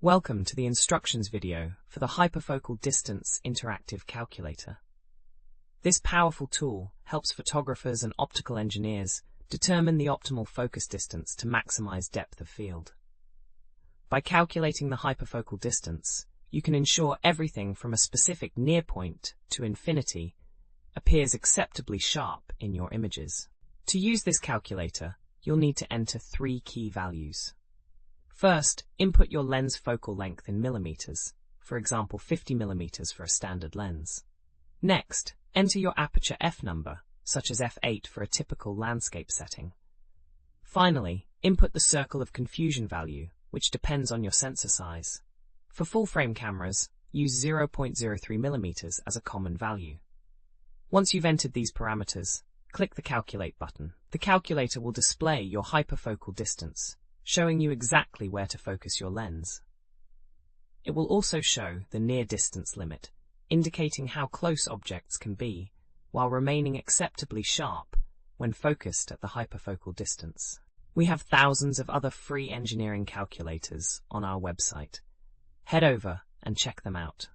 Welcome to the instructions video for the Hyperfocal Distance Interactive Calculator. This powerful tool helps photographers and optical engineers determine the optimal focus distance to maximize depth of field. By calculating the hyperfocal distance, you can ensure everything from a specific near point to infinity appears acceptably sharp in your images. To use this calculator, you'll need to enter three key values. First, input your lens focal length in millimeters, for example 50 millimeters for a standard lens. Next, enter your aperture f number, such as f8 for a typical landscape setting. Finally, input the circle of confusion value, which depends on your sensor size. For full-frame cameras, use 0.03 millimeters as a common value. Once you've entered these parameters, click the Calculate button. The calculator will display your hyperfocal distance, showing you exactly where to focus your lens. It will also show the near distance limit, indicating how close objects can be, while remaining acceptably sharp when focused at the hyperfocal distance. We have thousands of other free engineering calculators on our website. Head over and check them out.